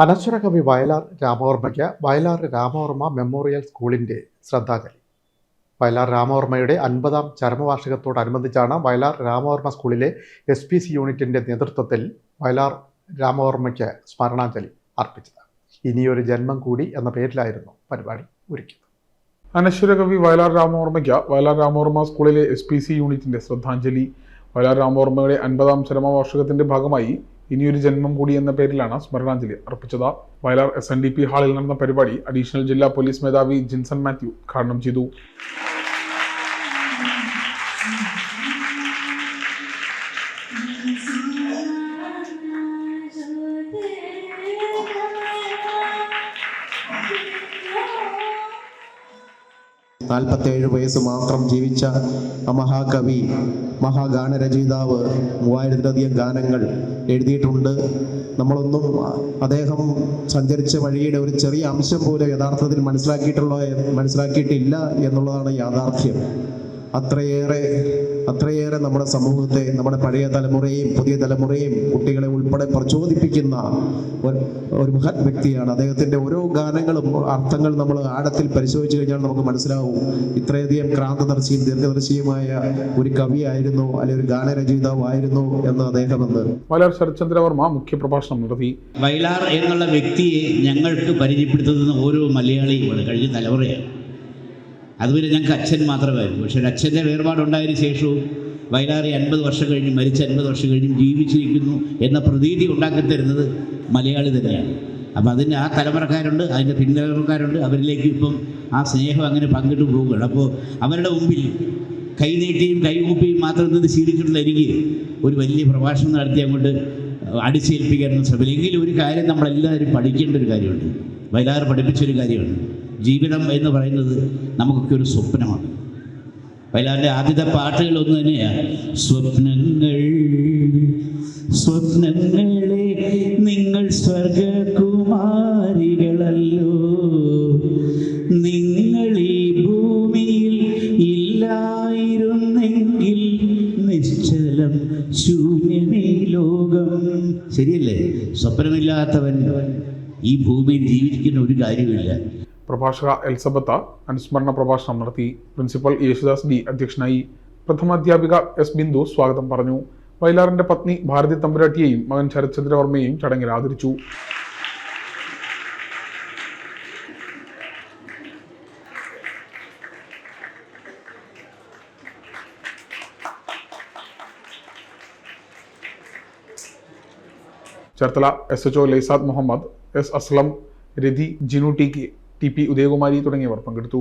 അനശ്വര കവി വയലാർ രാമവർമ്മയ്ക്ക് വയലാർ രാമവർമ്മ മെമ്മോറിയൽ സ്കൂളിൻ്റെ ശ്രദ്ധാഞ്ജലി. വയലാർ രാമവർമ്മയുടെ 50ാം ചരമവാർഷികത്തോടനുബന്ധിച്ചാണ് വയലാർ രാമവർമ്മ സ്കൂളിലെ SPC യൂണിറ്റിൻ്റെ നേതൃത്വത്തിൽ വയലാർ രാമവർമ്മയ്ക്ക് സ്മരണാഞ്ജലി അർപ്പിച്ചത്. ഇനിയൊരു ജന്മം കൂടി എന്ന പേരിലായിരുന്നു പരിപാടി ഒരുക്കിയത്. അനശ്വര കവി വയലാർ രാമവർമ്മയ്ക്ക് വയലാർ രാമവർമ്മ സ്കൂളിലെ SPC യൂണിറ്റിന്റെ ശ്രദ്ധാഞ്ജലി. വയലാർ രാമവർമ്മയുടെ 50ാം ചരമവാർഷികത്തിന്റെ ഭാഗമായി ഇനിയൊരു ജന്മം കൂടി എന്ന പേരിലാണ് സ്മരണാഞ്ജലി അർപ്പിച്ചത്. വയലാർ SNDP ഹാളിൽ നടന്ന പരിപാടി അഡീഷണൽ ജില്ലാ പോലീസ് മേധാവി ജിൻസൺ മാത്യു ഉദ്ഘാടനം ചെയ്തു. നാൽപ്പത്തേഴ് വയസ്സ് മാത്രം ജീവിച്ച ആ മഹാകവി, മഹാഗാനരചയിതാവ് 3000-ലധികം ഗാനങ്ങൾ എഴുതിയിട്ടുണ്ട്. നമ്മളൊന്നും അദ്ദേഹം സഞ്ചരിച്ച വഴിയുടെ ഒരു ചെറിയ അംശം പോലും യഥാർത്ഥത്തിൽ മനസ്സിലാക്കിയിട്ടില്ല എന്നുള്ളതാണ് യാഥാർത്ഥ്യം. അത്രയേറെ നമ്മുടെ സമൂഹത്തെ, നമ്മുടെ പഴയ തലമുറയെയും പുതിയ തലമുറയെയും കുട്ടികളെ ഉൾപ്പെടെ പ്രചോദിപ്പിക്കുന്ന ഒരു മഹത് വ്യക്തിയാണ്. അദ്ദേഹത്തിൻ്റെ ഓരോ ഗാനങ്ങളും അർത്ഥങ്ങൾ നമ്മൾ ആഴത്തിൽ പരിശോധിച്ചു കഴിഞ്ഞാൽ നമുക്ക് മനസ്സിലാവും ഇത്രയധികം ക്രാന്തദർശിയും ദീർഘദർശിയുമായ ഒരു കവിയായിരുന്നു, അല്ലെങ്കിൽ ഒരു ഗാനരചയിതാവായിരുന്നു എന്ന് അദ്ദേഹമെന്ന്. വയലാർ ശരത്ചന്ദ്രവർമ്മ മുഖ്യപ്രഭാഷണം നടത്തി. വയലാർ എന്നുള്ള വ്യക്തിയെ ഞങ്ങൾക്ക് പരിചയപ്പെടുത്തുന്ന ഓരോ മലയാളിയുമാണ് കഴിഞ്ഞ തലമുറയാണ്. അതുവരെ ഞങ്ങൾക്ക് അച്ഛൻ മാത്രമായിരുന്നു. പക്ഷേ അച്ഛൻ്റെ വേർപാടുണ്ടായതിനു ശേഷവും വയലാർ 50 വർഷം കഴിഞ്ഞ് മരിച്ച 50 വർഷം കഴിഞ്ഞും ജീവിച്ചിരിക്കുന്നു എന്ന പ്രതീതി ഉണ്ടാക്കി തരുന്നത് മലയാളി തന്നെയാണ്. അപ്പോൾ അതിന് ആ തലമുറക്കാരുണ്ട്, അതിൻ്റെ പിൻതലമുറക്കാരുണ്ട്. അവരിലേക്ക് ഇപ്പം ആ സ്നേഹം അങ്ങനെ പങ്കിട്ട് പോവുകയാണ്. അപ്പോൾ അവരുടെ മുമ്പിൽ കൈനീട്ടിയും കൈകൂപ്പിയും മാത്രം നിന്ന് ശീലിച്ചിട്ടുള്ള എനിക്ക് ഒരു വലിയ പ്രഭാഷണം നടത്തി അങ്ങോട്ട് അടിച്ചേൽപ്പിക്കാനൊന്നും ശ്രമില്ല. എങ്കിലും ഒരു കാര്യം നമ്മളെല്ലാവരും പഠിക്കേണ്ട ഒരു കാര്യമുണ്ട്. വയലാർ പഠിപ്പിച്ചൊരു കാര്യമാണ്, ജീവിതം എന്ന് പറയുന്നത് നമുക്കൊക്കെ ഒരു സ്വപ്നമാണ്. വയലാറിൻ്റെ ആദ്യത്തെ പാട്ടുകളൊന്നു തന്നെയാണ് സ്വപ്നങ്ങളെ നിങ്ങൾ സ്വർഗകുമാരികളല്ലോ, നിങ്ങൾ ഈ ഭൂമിയിൽ ഇല്ലായിരുന്നെങ്കിൽ നിശ്ചലം ശൂന്യമേ ലോകം. ശരിയല്ലേ? സ്വപ്നമില്ലാത്തവൻ ഈ ഭൂമിയിൽ ജീവിക്കുന്ന ഒരു കാര്യമില്ല. പ്രഭാഷക എൽസബത്ത അനുസ്മരണ പ്രഭാഷണം നടത്തി. പ്രിൻസിപ്പൽ യേശുദാസ് D അധ്യക്ഷനായി. പ്രഥമാധ്യാപിക S ബിന്ദു സ്വാഗതം പറഞ്ഞു. വയലാറിന്റെ പത്നി ഭാരതി തമ്പുരാട്ടിയെയും മകൻ ശരത്ചന്ദ്രവർമ്മയെയും ചടങ്ങിൽ ആദരിച്ചു. ചേർത്തല SHO ലൈസാദ് മുഹമ്മദ്, S അസ്ലം, രതി, ജിനു TP ഉദയകുമാരി തുടങ്ങിയവർ പങ്കെടുത്തു.